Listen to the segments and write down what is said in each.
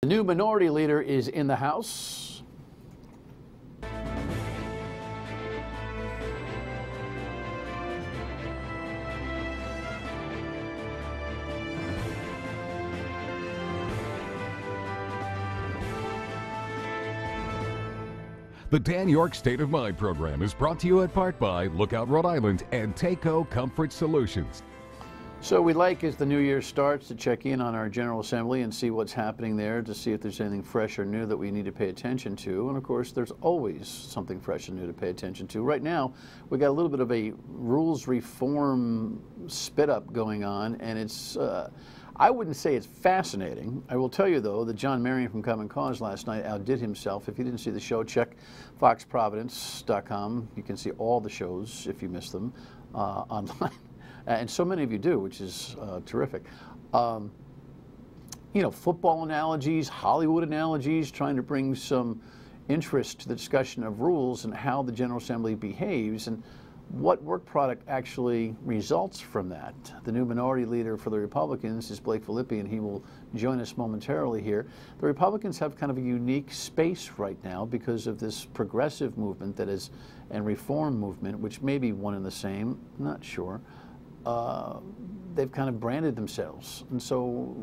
The new minority leader is in the House. The Dan York State of Mind program is brought to you in part by Lookout Rhode Island and Taco Comfort Solutions. So we'd like, as the new year starts, to check in on our General Assembly and see what's happening there, to see if there's anything fresh or new that we need to pay attention to. And of course, there's always something fresh and new to pay attention to. Right now, we got a little bit of a rules reform spit up going on, and it's I wouldn't say it's fascinating. I will tell you, though, that John Marion from Common Cause last night outdid himself. If you didn't see the show, check foxprovidence.com. You can see all the shows, if you missed them, online. And so many of you do, which is terrific. You know, football analogies, Hollywood analogies, trying to bring some interest to the discussion of rules and how the General Assembly behaves and what work product actually results from that. The new minority leader for the Republicans is Blake Filippi, and he will join us momentarily here. The Republicans have kind of a unique space right now because of this progressive movement that is, and reform movement, which may be one and the same, I'm not sure. They've kind of branded themselves. And so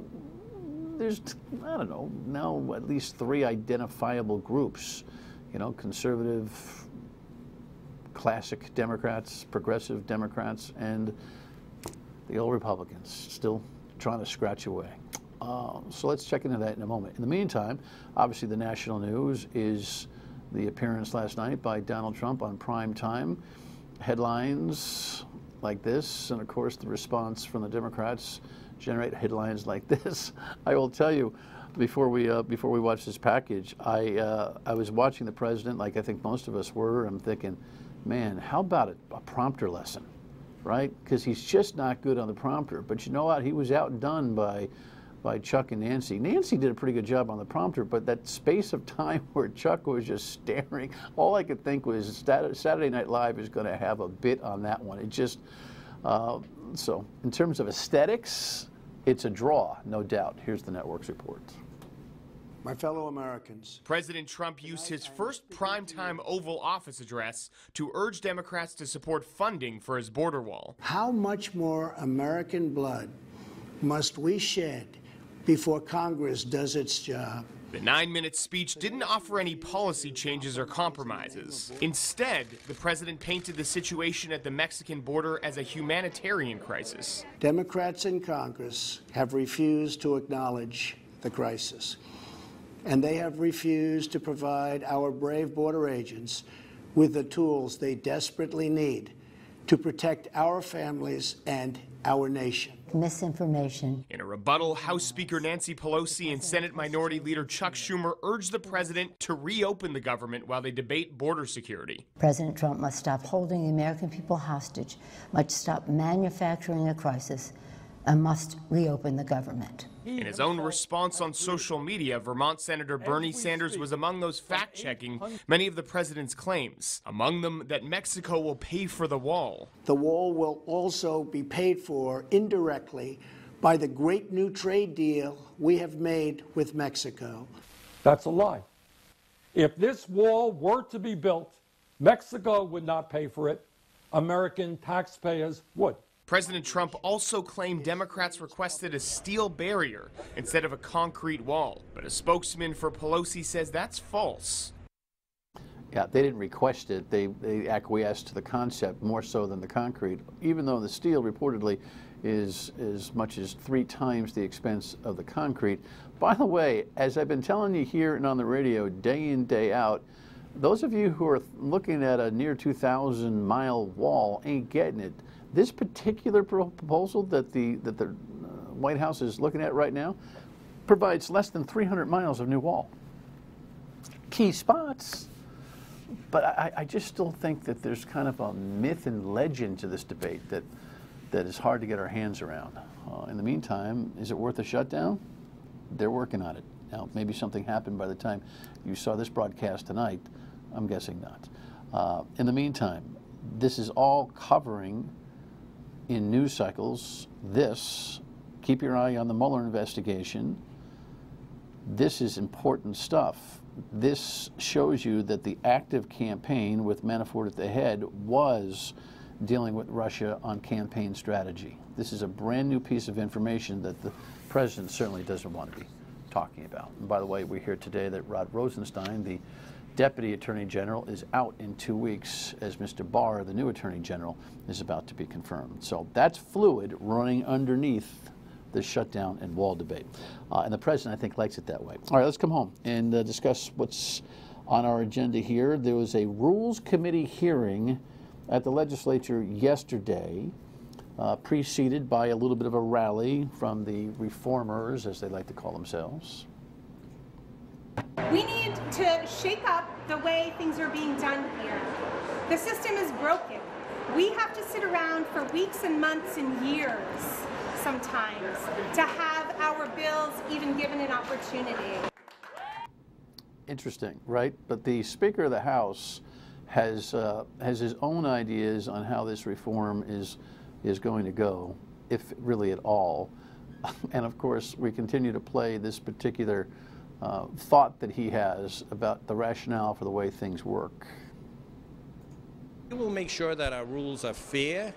there's, I don't know, now at least 3 identifiable groups, you know, conservative, classic Democrats, progressive Democrats, and the old Republicans still trying to scratch away. So let's check into that in a moment. In the meantime, obviously the national news is the appearance last night by Donald Trump on prime time. Headlines like this, and of course the response from the Democrats generate headlines like this. I will tell you, before we watch this package, I was watching the president, like I think most of us were. I'm thinking, man, how about a prompter lesson, right? Because he's just not good on the prompter. But you know what? He was outdone by Chuck and Nancy. Nancy did a pretty good job on the prompter, but that space of time where Chuck was just staring, all I could think was Saturday Night Live is going to have a bit on that one. It just, so in terms of aesthetics, it's a draw, no doubt. Here's the network's report. My fellow Americans. President Trump used his first primetime Oval Office address to urge Democrats to support funding for his border wall. How much more American blood must we shed before Congress does its job? The 9-minute speech didn't offer any policy changes or compromises. Instead, the president painted the situation at the Mexican border as a humanitarian crisis. Democrats in Congress have refused to acknowledge the crisis, and they have refused to provide our brave border agents with the tools they desperately need to protect our families and our nation. Misinformation. In a rebuttal, House Speaker Nancy Pelosi and Senate Minority Leader Chuck Schumer urged the president to reopen the government while they debate border security. President Trump must stop holding the American people hostage, must stop manufacturing a crisis, and must reopen the government. In his own response on social media, Vermont Senator Bernie Sanders was among those fact-checking many of the president's claims, among them that Mexico will pay for the wall. The wall will also be paid for indirectly by the great new trade deal we have made with Mexico. That's a lie. If this wall were to be built, Mexico would not pay for it. American taxpayers would. President Trump also claimed Democrats requested a steel barrier instead of a concrete wall, but a spokesman for Pelosi says that's false. Yeah, they didn't request it. They acquiesced to the concept more so than the concrete, even though the steel reportedly is as much as 3 times the expense of the concrete. By the way, as I've been telling you here and on the radio day in, day out, those of you who are looking at a near 2,000-mile wall ain't getting it. This particular proposal that the White House is looking at right now provides less than 300 miles of new wall. Key spots, but I just still think that there's kind of a myth and legend to this debate that is hard to get our hands around. In the meantime, is it worth a shutdown? They're working on it. Now, maybe something happened by the time you saw this broadcast tonight. I'm guessing not. In the meantime, this is all covering in news cycles this. Keep your eye on the Mueller investigation. This is important stuff. This shows you that the active campaign with Manafort at the head was dealing with Russia on campaign strategy. This is a brand new piece of information that the president certainly doesn't want to be talking about. And by the way, we hear today that Rod Rosenstein, the Deputy Attorney General, is out in 2 weeks, as Mr. Barr, the new Attorney General, is about to be confirmed. So that's fluid running underneath the shutdown and wall debate. And the president, I think, likes it that way. All right, let's come home and discuss what's on our agenda here. There was a Rules Committee hearing at the legislature yesterday, preceded by a little bit of a rally from the reformers, as they like to call themselves. We need to shake up the way things are being done here. The system is broken. We have to sit around for weeks and months and years sometimes to have our bills even given an opportunity. Interesting, right? But the Speaker of the House has his own ideas on how this reform is going to go, if really at all. And of course, we continue to play this particular thought that he has about the rationale for the way things work. We will make sure that our rules are fair,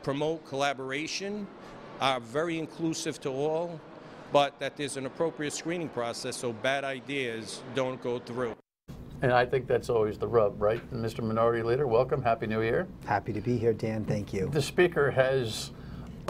promote collaboration, are very inclusive to all, but that there's an appropriate screening process so bad ideas don't go through. And I think that's always the rub, right? And Mr. Minority Leader, welcome. Happy New Year. Happy to be here, Dan. Thank you. The Speaker has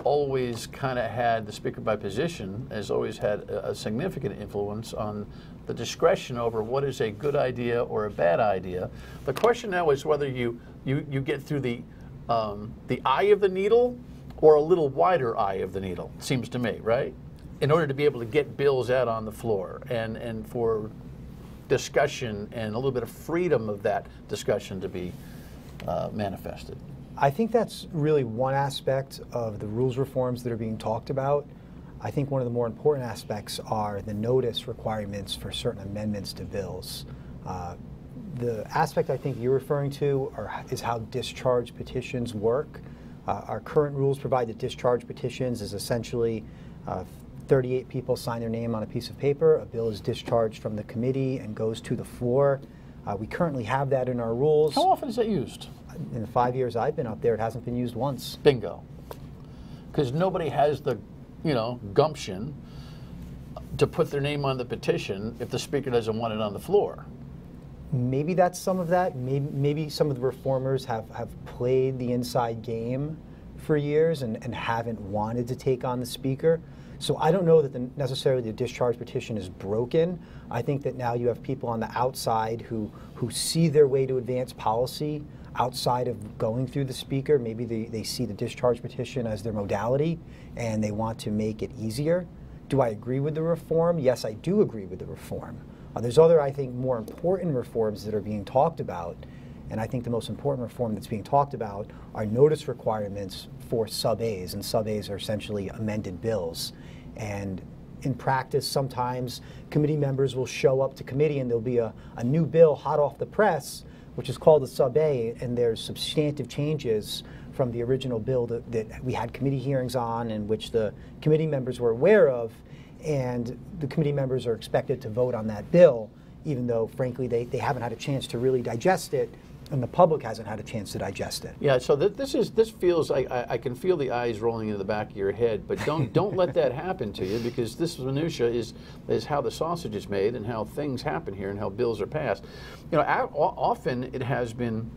always kind of had, the Speaker by position, has always had a significant influence on the discretion over what is a good idea or a bad idea. The question now is whether you get through the eye of the needle or a little wider eye of the needle, it seems to me, right? In order to be able to get bills out on the floor and for discussion and a little bit of freedom of that discussion to be manifested. I think that's really one aspect of the rules reforms that are being talked about. I think one of the more important aspects are the notice requirements for certain amendments to bills. The aspect I think you're referring to is how discharge petitions work. Our current rules provide that discharge petitions is essentially 38 people sign their name on a piece of paper, a bill is discharged from the committee and goes to the floor. We currently have that in our rules. How often is that used? In the 5 years I've been up there, it hasn't been used once. Bingo. Because nobody has the, gumption to put their name on the petition if the Speaker doesn't want it on the floor. Maybe that's some of that. Maybe some of the reformers have played the inside game for years and haven't wanted to take on the Speaker. So I don't know that necessarily the discharge petition is broken. I think that now you have people on the outside who see their way to advance policy outside of going through the Speaker. Maybe they see the discharge petition as their modality and they want to make it easier. Do I agree with the reform? Yes, I do agree with the reform. There's other, I think, more important reforms that are being talked about, and I think the most important reform that's being talked about are notice requirements for sub-As, and sub-As are essentially amended bills. And in practice, sometimes committee members will show up to committee and there'll be a new bill hot off the press, which is called a sub-A, and there's substantive changes from the original bill that we had committee hearings on and which the committee members were aware of, and the committee members are expected to vote on that bill, even though, frankly, they haven't had a chance to really digest it, and the public hasn't had a chance to digest it. Yeah, so this feels, I can feel the eyes rolling into the back of your head, but don't let that happen to you, because this minutia is how the sausage is made and how things happen here and how bills are passed. Often it has been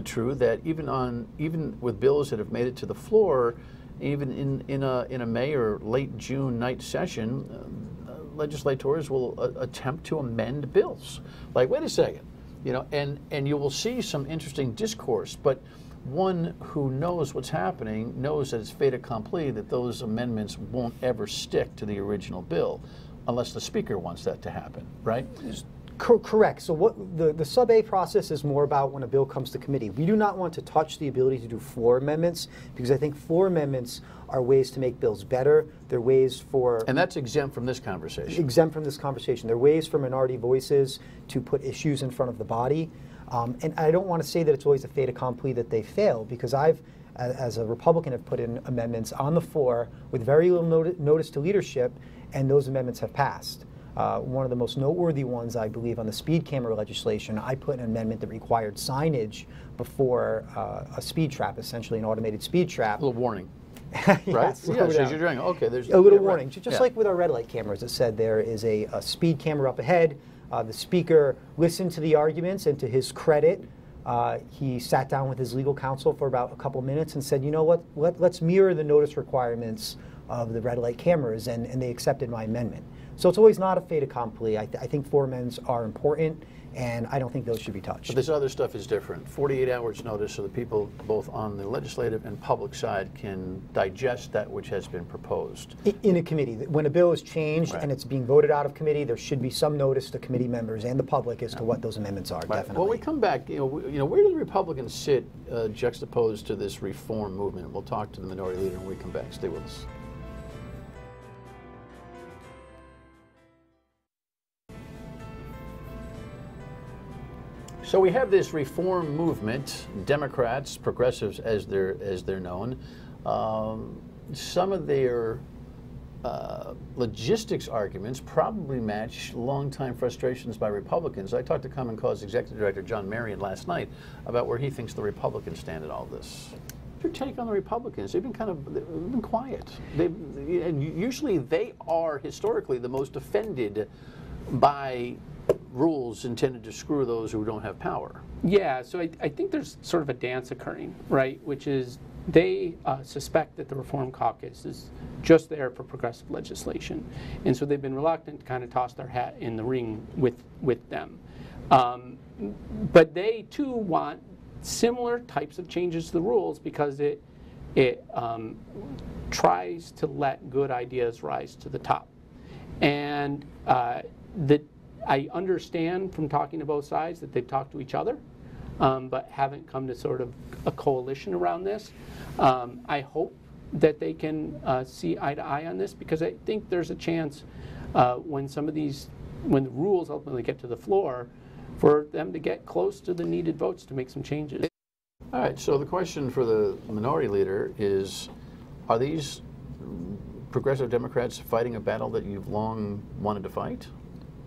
true that even with bills that have made it to the floor, even in a May or late June night session, legislators will attempt to amend bills. Like, wait a second, and you will see some interesting discourse, but one who knows what's happening knows that it's fait accompli, that those amendments won't ever stick to the original bill unless the Speaker wants that to happen, right? Correct. So what the sub-A process is more about when a bill comes to committee. We do not want to touch the ability to do floor amendments, because I think floor amendments are ways to make bills better. They're ways for... And that's exempt from this conversation. Exempt from this conversation. They're ways for minority voices to put issues in front of the body. And I don't want to say that it's always a fait accompli that they fail, because I've, as a Republican, have put in amendments on the floor with very little notice to leadership, and those amendments have passed. One of the most noteworthy ones, I believe, on the speed camera legislation, I put an amendment that required signage before a speed trap, essentially an automated speed trap. A little warning. Yes, right? Yeah, so you're doing, okay, there's a little yeah, warning. Right. Just like with our red light cameras, it said there is a speed camera up ahead. The speaker listened to the arguments, and to his credit, he sat down with his legal counsel for about a couple minutes and said, you know what, let's mirror the notice requirements of the red light cameras, and they accepted my amendment. So it's always not a fait accompli. I think floor amendments are important, and I don't think those should be touched. But this other stuff is different. 48 hours notice so that people both on the legislative and public side can digest that which has been proposed. In a committee. When a bill is changed right. and it's being voted out of committee, there should be some notice to committee members and the public as to what those amendments are, right. definitely. When we come back, you know, where do the Republicans sit juxtaposed to this reform movement? We'll talk to the minority leader when we come back. Stay with us. So we have this reform movement, Democrats, progressives as they're known. Some of their logistics arguments probably match longtime frustrations by Republicans. I talked to Common Cause Executive Director John Marion last night about where he thinks the Republicans stand in all this. Your take on the Republicans? They've been quiet. And usually they are historically the most offended by rules intended to screw those who don't have power. Yeah, so I think there's sort of a dance occurring, right, which is they suspect that the Reform Caucus is just there for progressive legislation. And so they've been reluctant to kind of toss their hat in the ring with them. But they, too, want similar types of changes to the rules because it tries to let good ideas rise to the top. And I understand from talking to both sides that they've talked to each other, but haven't come to sort of a coalition around this. I hope that they can see eye to eye on this, because I think there's a chance when the rules ultimately get to the floor, for them to get close to the needed votes to make some changes. All right, so the question for the minority leader is, are these progressive Democrats fighting a battle that you've long wanted to fight?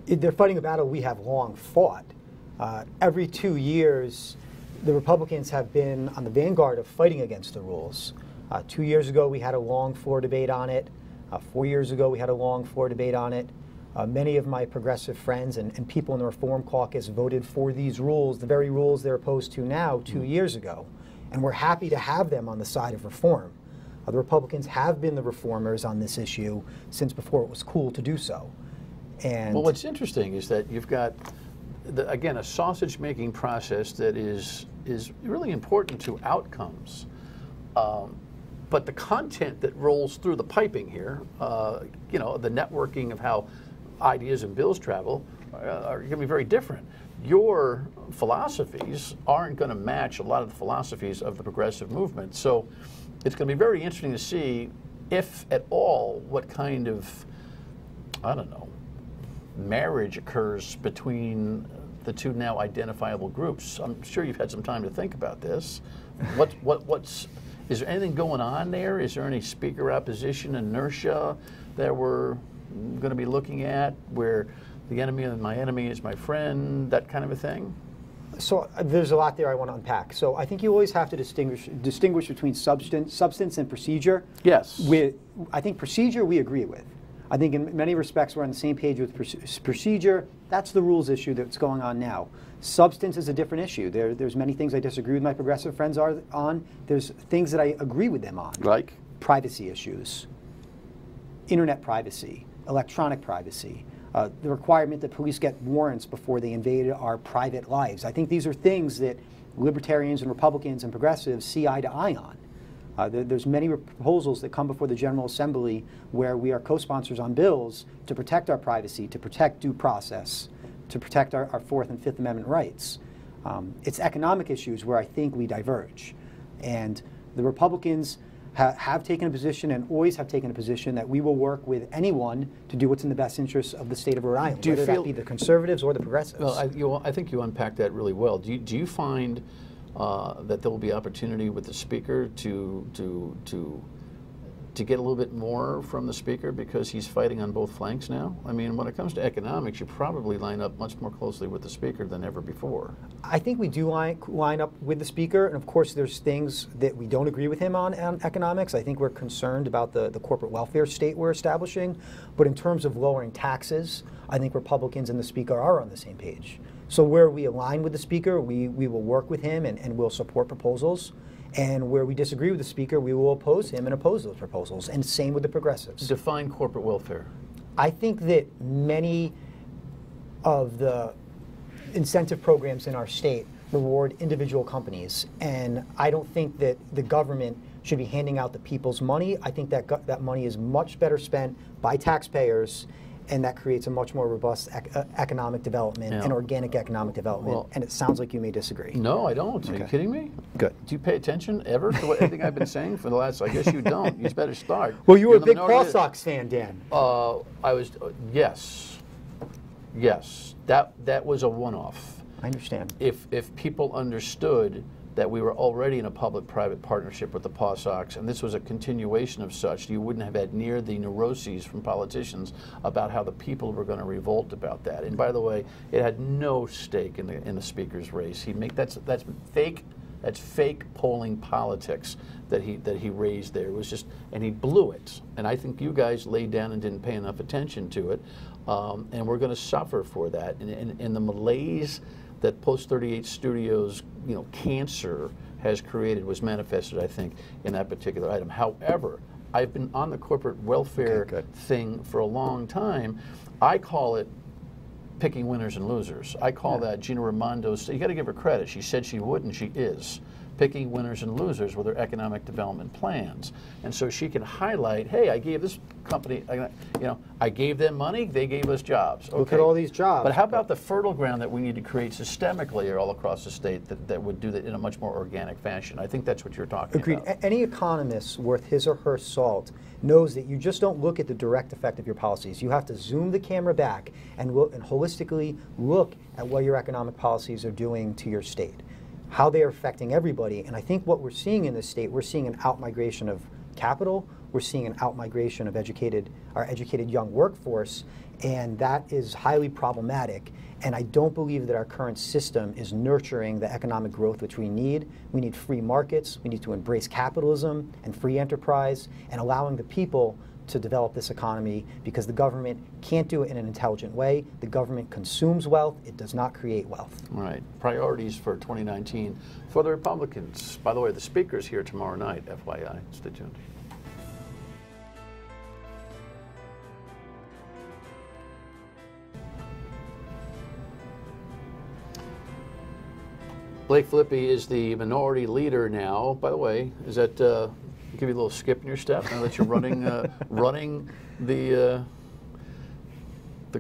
They're fighting a battle we have long fought. Every 2 years, the Republicans have been on the vanguard of fighting against the rules. 2 years ago, we had a long floor debate on it. 4 years ago, we had a long floor debate on it. Many of my progressive friends and people in the Reform Caucus voted for these rules, the very rules they're opposed to now, 2 years ago. And we're happy to have them on the side of reform. The Republicans have been the reformers on this issue since before it was cool to do so. And well, what's interesting is that you've got, again, a sausage-making process that is really important to outcomes. But the content that rolls through the piping here, you know, the networking of how ideas and bills travel are going to be very different. Your philosophies aren't going to match a lot of the philosophies of the progressive movement. So it's going to be very interesting to see, if at all, what kind of, I don't know, marriage occurs between the two now identifiable groups. I'm sure you've had some time to think about this. Is there anything going on there? Is there any speaker opposition inertia that we're going to be looking at, where the enemy of my enemy is my friend, that kind of a thing? So there's a lot there I want to unpack. So I think you always have to distinguish between substance and procedure. Yes. I think procedure we agree with. I think in many respects we're on the same page with procedure. That's the rules issue that's going on now. Substance is a different issue. There's many things I disagree with my progressive friends on. There's things that I agree with them on. Like? Privacy issues, internet privacy, electronic privacy, the requirement that police get warrants before they invade our private lives. I think these are things that libertarians and Republicans and progressives see eye to eye on. There's many proposals that come before the General Assembly where we are co-sponsors on bills to protect our privacy, to protect due process, to protect our Fourth and Fifth Amendment rights. It's economic issues where I think we diverge. And the Republicans have taken a position and always have taken a position that we will work with anyone to do what's in the best interests of the state of Rhode Island, whether that be the conservatives or the progressives. Well, I think you unpacked that really well. Do you find that there will be opportunity with the speaker to to get a little bit more from the Speaker because he's fighting on both flanks now? I mean, when it comes to economics, you probably line up much more closely with the Speaker than ever before. I think we do line up with the Speaker, and of course there's things that we don't agree with him on economics. I think we're concerned about the corporate welfare state we're establishing, but in terms of lowering taxes, I think Republicans and the Speaker are on the same page. So where we align with the Speaker, we will work with him and we'll support proposals. And where we disagree with the Speaker, we will oppose him and oppose those proposals. And same with the progressives. Define corporate welfare. I think that many of the incentive programs in our state reward individual companies. And I don't think that the government should be handing out the people's money. I think that that money is much better spent by taxpayers, and that creates a much more robust economic development and organic economic development. Well, and it sounds like you may disagree. No, I don't. Are you kidding me? Good. Do you pay attention ever to anything I've been saying for the last, I guess you don't. You better start. Well, you were a big Paw Sox fan, Dan. I was, yes. Yes. That was a one-off. I understand. If people understood that we were already in a public-private partnership with the Paw Sox, and this was a continuation of such, you wouldn't have had near the neuroses from politicians about how the people were going to revolt about that. And by the way, it had no stake in the Speaker's race. That's fake. That's fake polling politics that he raised there. It was just, and he blew it. And I think you guys laid down and didn't pay enough attention to it, and we're going to suffer for that. And the malaise that Post 38 Studios, cancer has created was manifested, I think, in that particular item. However, I've been on the corporate welfare thing for a long time. I call it picking winners and losers. I call that Gina Raimondo's, you got to give her credit. She said she would, and she is. Picking winners and losers with their economic development plans. And so she can highlight, hey, I gave this company, I gave them money, they gave us jobs. Okay. Look at all these jobs. But how about the fertile ground that we need to create systemically all across the state that would do that in a much more organic fashion? I think that's what you're talking Agreed. about. Any economist worth his or her salt knows that you just don't look at the direct effect of your policies. You have to zoom the camera back and holistically look at what your economic policies are doing to your state, how they are affecting everybody. And I think what we're seeing in this state, we're seeing an outmigration of capital, we're seeing an outmigration of our educated young workforce, and that is highly problematic. And I don't believe that our current system is nurturing the economic growth which we need. We need free markets, we need to embrace capitalism and free enterprise, and allowing the people to develop this economy, because the government can't do it in an intelligent way. The government consumes wealth, it does not create wealth. All right. Priorities for 2019 for the Republicans. By the way, the Speaker's here tomorrow night, FYI. Stay tuned. Blake Filippi is the minority leader now. By the way, is that give you a little skip in your step now that you're running running the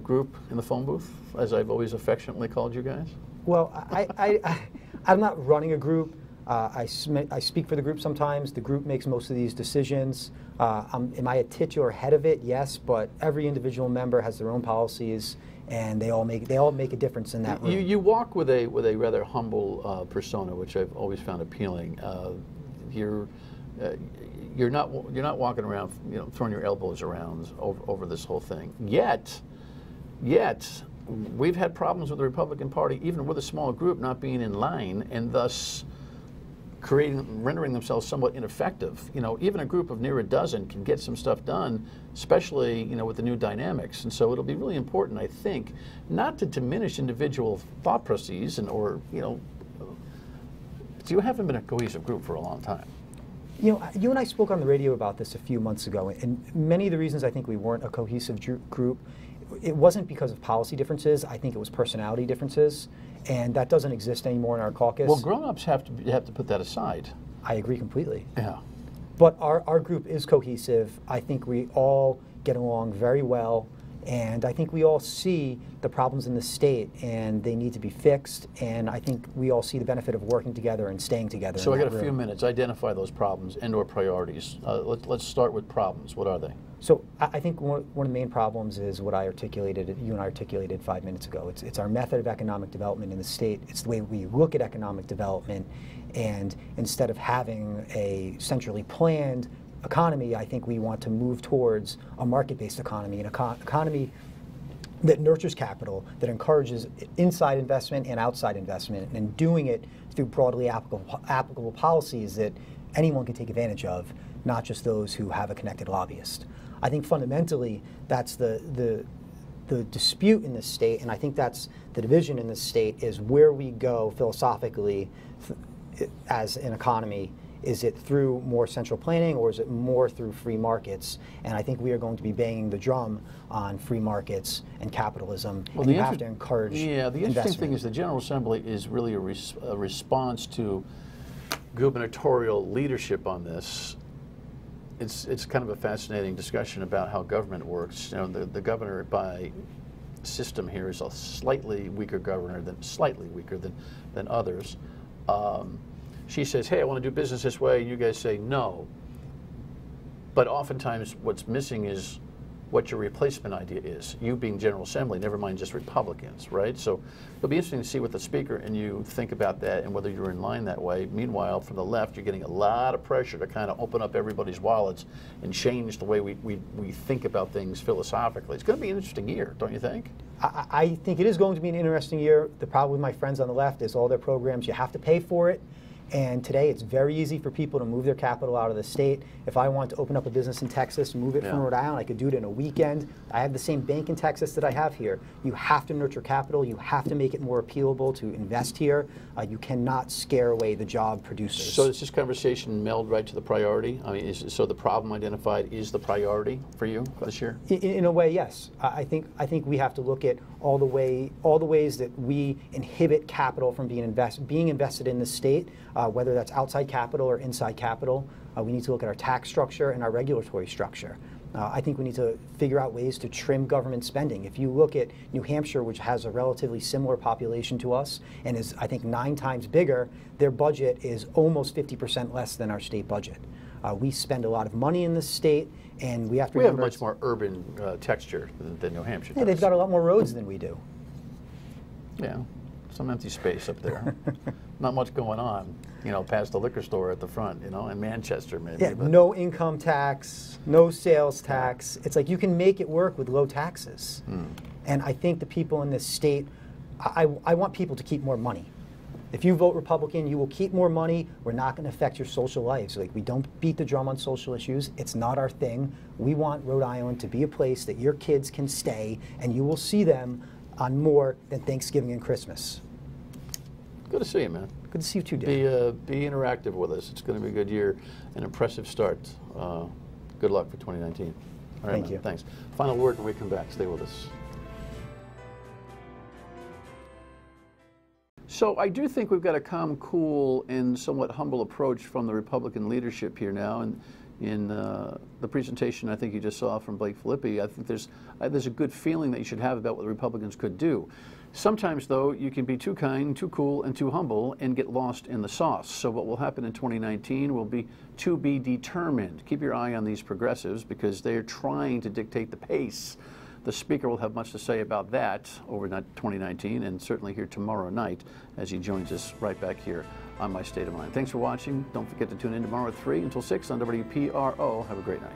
group in the phone booth, as I've always affectionately called you guys? Well, I'm not running a group. I speak for the group sometimes. The group makes most of these decisions. Am I a titular head of it? Yes, but every individual member has their own policies, and they all make a difference in that room. You walk with a rather humble persona, which I've always found appealing. You're not walking around, throwing your elbows around over this whole thing. Yet, we've had problems with the Republican Party, even with a small group, not being in line, and thus rendering themselves somewhat ineffective. Even a group of near a dozen can get some stuff done, especially with the new dynamics. And so it'll be really important, I think, not to diminish individual thought processes you haven't been a cohesive group for a long time. You and I spoke on the radio about this a few months ago, and many of the reasons I think we weren't a cohesive group, it wasn't because of policy differences. I think it was personality differences, and that doesn't exist anymore in our caucus. Well, grown-ups have to put that aside. I agree completely. Yeah. But our group is cohesive. I think we all get along very well, and I think we all see the problems in the state, and they need to be fixed, and I think we all see the benefit of working together and staying together. So I got a few minutes. Identify those problems and/or priorities. Let's start with problems. What are they? So I think one of the main problems is what you and I articulated 5 minutes ago. It's our method of economic development in the state. It's the way we look at economic development, and instead of having a centrally planned economy, I think we want to move towards a market-based economy, an economy that nurtures capital, that encourages inside investment and outside investment, and doing it through broadly applicable policies that anyone can take advantage of, not just those who have a connected lobbyist. I think fundamentally that's the dispute in this state, and I think that's the division in this state, is where we go philosophically as an economy. Is it through more central planning, or is it more through free markets? And I think we are going to be banging the drum on free markets and capitalism, and you have to encourage the interesting thing is the General Assembly is really a response to gubernatorial leadership on this. It's kind of a fascinating discussion about how government works. You know, the governor by system here is a slightly weaker governor than others. She says, hey, I want to do business this way, and you guys say no. But oftentimes what's missing is what your replacement idea is. You being General Assembly, never mind just Republicans, right? So it'll be interesting to see what the Speaker and you think about that and whether you're in line that way. Meanwhile, from the left, you're getting a lot of pressure to kind of open up everybody's wallets and change the way we think about things philosophically. It's going to be an interesting year, don't you think? I think it is going to be an interesting year. The problem with my friends on the left is all their programs, you have to pay for it. And today it's very easy for people to move their capital out of the state. If I want to open up a business in Texas, move it from Rhode Island, I could do it in a weekend. I have the same bank in Texas that I have here. You have to nurture capital. You have to make it more appealable to invest here. You cannot scare away the job producers. So does this conversation meld right to the priority? I mean, so the problem identified is the priority for you this year? In a way, yes. I think we have to look at all the ways that we inhibit capital from being invested in the state, whether that's outside capital or inside capital. We need to look at our tax structure and our regulatory structure. I think we need to figure out ways to trim government spending. If you look at New Hampshire, which has a relatively similar population to us and is, I think, 9 times bigger, their budget is almost 50% less than our state budget. We spend a lot of money in this state, and we have to remember... We have a much more urban texture than New Hampshire does. Yeah, they've got a lot more roads than we do. Yeah, some empty space up there. Not much going on, you know, past the liquor store at the front, you know, in Manchester maybe. Yeah, no income tax, no sales tax. It's like you can make it work with low taxes. And I think the people in this state, I want people to keep more money. If you vote Republican, you will keep more money. We're not going to affect your social lives. Like, we don't beat the drum on social issues. It's not our thing. We want Rhode Island to be a place that your kids can stay, and you will see them on more than Thanksgiving and Christmas. Good to see you, man. Good to see you too, Dan. Be interactive with us. It's going to be a good year, an impressive start. Good luck for 2019. All right, Thank you. Thanks. Final word when we come back. Stay with us. So I do think we've got a calm, cool, and somewhat humble approach from the Republican leadership here now. And in the presentation I think you just saw from Blake Filippi, I think there's a good feeling that you should have about what the Republicans could do. Sometimes, though, you can be too kind, too cool, and too humble and get lost in the sauce. So what will happen in 2019 will be to be determined. Keep your eye on these progressives because they're trying to dictate the pace. The Speaker will have much to say about that over 2019 and certainly here tomorrow night as he joins us right back here on My State of Mind. Thanks for watching. Don't forget to tune in tomorrow at 3 until 6 on WPRO. Have a great night.